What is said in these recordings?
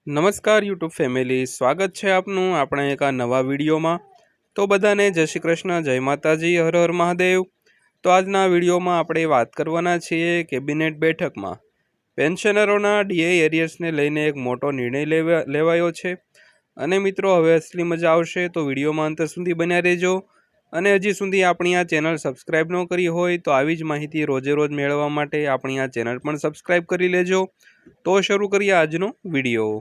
નમસ્કાર YouTube family, સ્વાગત છે આપનું આપણે એક આ નવા વિડીયોમાં। તો બધાને જય શ્રી કૃષ્ણ, જય માતાજી, હર હર મહાદેવ। તો આજના વિડીયોમાં આપણે વાત કરવાના છીએ કેબિનેટ બેઠકમાં પેન્શનરોના ડીએ એરિયર્સને લઈને એક મોટો નિર્ણય લેવાયો છે। અને મિત્રો, હવે અસલી મજા આવશે તો વિડીયોમાં અંત સુધી બન્યા રહેજો। અને હજી સુધી આપણી આ ચેનલ સબસ્ક્રાઈબ ન કરી હોય તો આવી જ માહિતી રોજે રોજ મેળવવા માટે આપણી આ ચેનલ પણ સબસ્ક્રાઈબ કરી લેજો। તો શરૂ કરીએ આજનો વિડીયો।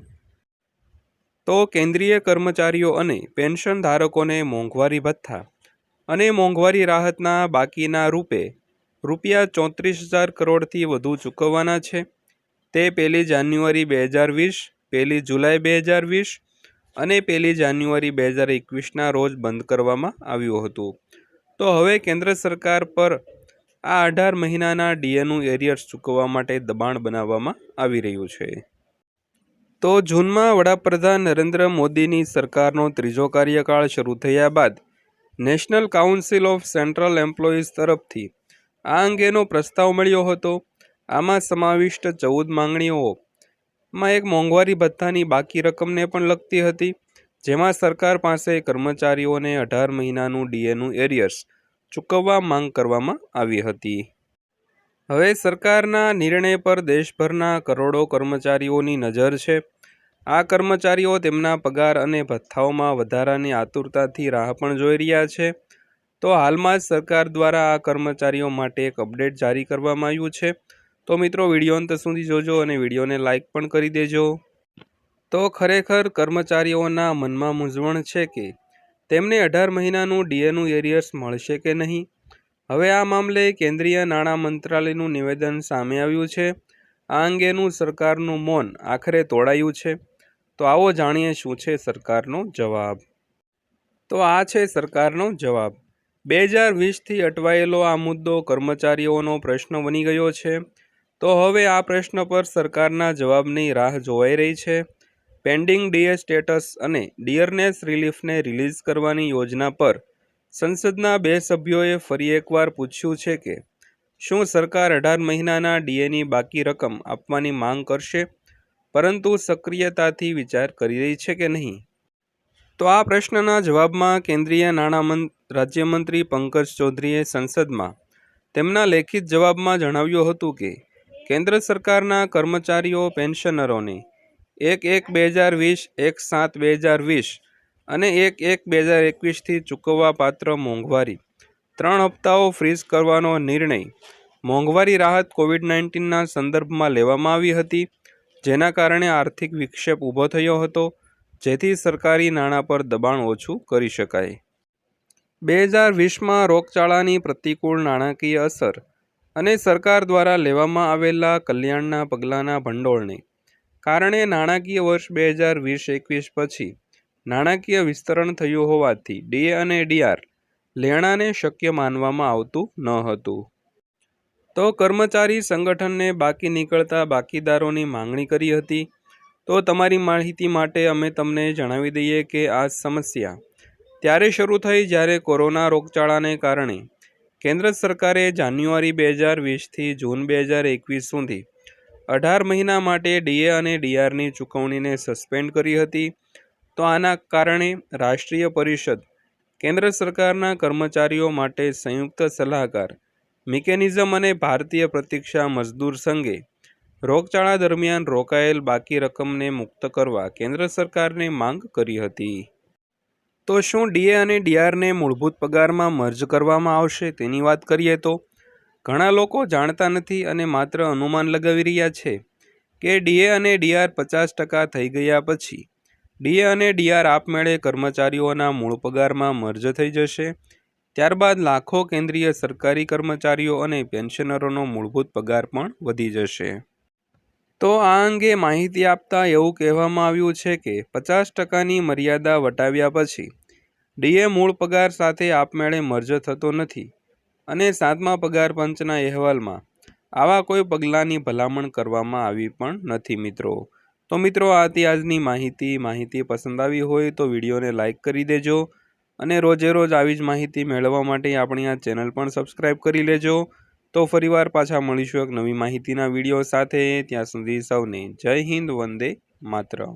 તો કેન્દ્રીય કર્મચારીઓ અને પેન્શન ધારકોને મોંઘવારી ભથ્થા અને મોંઘવારી રાહતના બાકીના રૂપિયા 34,000 કરોડથી વધુ ચૂકવવાના છે। તે 1 જાન્યુઆરી 2020, 1 જુલાઈ 2020 અને 1 જાન્યુઆરી 2021ના રોજ બંધ કરવામાં આવ્યું હતું। તો હવે કેન્દ્ર સરકાર પર આ 18 મહિનાના ડીએનું એરિયર્સ ચૂકવવા માટે દબાણ બનાવવામાં આવી રહ્યું છે। તો જૂનમાં વડાપ્રધાન નરેન્દ્ર મોદીની સરકારનો ત્રીજો કાર્યકાળ શરૂ થયા બાદ national council of central employees તરફથી આ અંગેનો પ્રસ્તાવ મળ્યો હતો। આમાં સમાવિષ્ટ 14 માંગણીઓમાં એક મોંઘવારી ભથ્થાની બાકી રકમને પણ લગતી હતી, જેમાં સરકાર પાસે કર્મચારીઓને 18 મહિનાનું ડીએનું એરિયર્સ ચૂકવવા માંગ કરવામાં આવી હતી। હવે સરકારના નિર્ણય પર દેશભરના કરોડો કર્મચારીઓની નજર છે। આ કર્મચારીઓ તેમના પગાર અને ભથ્થાઓમાં વધારાની આતુરતાથી રાહ પણ જોઈ રહ્યા છે। તો હાલમાં જ સરકાર દ્વારા આ કર્મચારીઓ માટે એક અપડેટ જારી કરવામાં આવ્યું છે। તો મિત્રો, વિડીયો અંત સુધી જોજો અને વિડીયોને લાઇક પણ કરી દેજો। તો ખરેખર કર્મચારીઓના મનમાં મૂંઝવણ છે કે તેમને 18 મહિનાનું ડીએનું એરિયર્સ મળશે કે નહીં। હવે આ મામલે કેન્દ્રીય નાણાં મંત્રાલયનું નિવેદન સામે આવ્યું છે। આ અંગેનું સરકારનું મૌન આખરે તોડાયું છે। તો આવો જાણીએ શું છે સરકારનો જવાબ। તો આ છે સરકારનો જવાબ। 2020થી અટવાયેલો આ મુદ્દો કર્મચારીઓનો પ્રશ્ન બની ગયો છે। તો હવે આ પ્રશ્ન પર સરકારના જવાબની રાહ જોવાઈ રહી છે। પેન્ડિંગ ડીએ સ્ટેટસ અને ડિયરનેસ રિલીફને રિલીઝ કરવાની યોજના પર સંસદના 2 સભ્યોએ ફરી એકવાર પૂછ્યું છે કે શું સરકાર 18 મહિનાના ડીએની બાકી રકમ આપવાની માંગ કરશે, પરંતુ સક્રિયતાથી વિચાર કરી રહી છે કે નહીં। તો આ પ્રશ્નના જવાબમાં કેન્દ્રીય નાણાં રાજ્યમંત્રી પંકજ ચૌધરીએ સંસદમાં તેમના લેખિત જવાબમાં જણાવ્યું હતું કે કેન્દ્ર સરકારના કર્મચારીઓ પેન્શનરોને 1/1/2020, 1/7/2020 અને 1/1/2021થી ચૂકવવા પાત્ર મોંઘવારી 3 હપ્તાઓ ફ્રીઝ કરવાનો નિર્ણય મોંઘવારી રાહત કોવિડ-19ના સંદર્ભમાં લેવામાં આવી હતી, જેના કારણે આર્થિક વિક્ષેપ ઊભો થયો હતો, જેથી સરકારી નાણાં પર દબાણ ઓછું કરી શકાય। 2020માં રોગચાળાની પ્રતિકૂળ નાણાકીય અસર અને સરકાર દ્વારા લેવામાં આવેલા કલ્યાણના પગલાંના ભંડોળને કારણે નાણાકીય વર્ષ 2020-21 પછી નાણાકીય વિસ્તરણ થયું હોવાથી ડીએ અને ડીઆર લેણાને શક્ય માનવામાં આવતું ન હતું। તો કર્મચારી સંગઠનને બાકી નીકળતા બાકીદારોની માંગણી કરી હતી। તો તમારી માહિતી માટે અમે તમને જણાવી દઈએ કે આ સમસ્યા ત્યારે શરૂ થઈ જ્યારે કોરોના રોગચાળાને કારણે કેન્દ્ર સરકારે જાન્યુઆરી 2020થી જૂન 2021 સુધી 18 મહિના માટે ડીએ અને ડીઆરની ચૂકવણીને સસ્પેન્ડ કરી હતી। તો આના કારણે રાષ્ટ્રીય પરિષદ કેન્દ્ર સરકારના કર્મચારીઓ માટે સંયુક્ત સલાહકાર મિકેનિઝમ અને ભારતીય પ્રતીક્ષા મજદૂર સંઘે રોગચાળા દરમિયાન રોકાયેલ બાકી રકમને મુક્ત કરવા કેન્દ્ર સરકારને માંગ કરી હતી। તો શું ડીએ અને ડીઆરને મૂળભૂત પગારમાં મર્જ કરવામાં આવશે તેની વાત કરીએ તો ઘણા લોકો જાણતા નથી અને માત્ર અનુમાન લગાવી રહ્યા છે કે ડીએ અને ડીઆર 50% થઈ ગયા પછી ડીએ અને ડીઆર આપમેળે કર્મચારીઓના મૂળ પગારમાં મર્જ થઈ જશે। ત્યારબાદ લાખો કેન્દ્રીય સરકારી કર્મચારીઓ અને પેન્શનરોનો મૂળભૂત પગાર પણ વધી જશે। તો આ અંગે માહિતી આપતા એવું કહેવામાં આવ્યું છે કે 50%ની મર્યાદા વટાવ્યા પછી ડીએ મૂળ પગાર સાથે આપમેળે મર્જ થતો નથી અને 7મા પગાર પંચના અહેવાલમાં આવા કોઈ પગલાંની ભલામણ કરવામાં આવી પણ નથી મિત્રો। તો મિત્રો, આ હતી આજની માહિતી પસંદ આવી હોય તો વિડીયોને લાઇક કરી દેજો અને રોજે રોજ આવી જ માહિતી મેળવવા માટે આપણી આ ચેનલ પણ સબસ્ક્રાઈબ કરી લેજો। તો ફરીવાર પાછા મળીશું એક નવી માહિતીના વિડીયો સાથે। ત્યાં સુધી સૌને જય હિન્દ, વંદે માતરમ।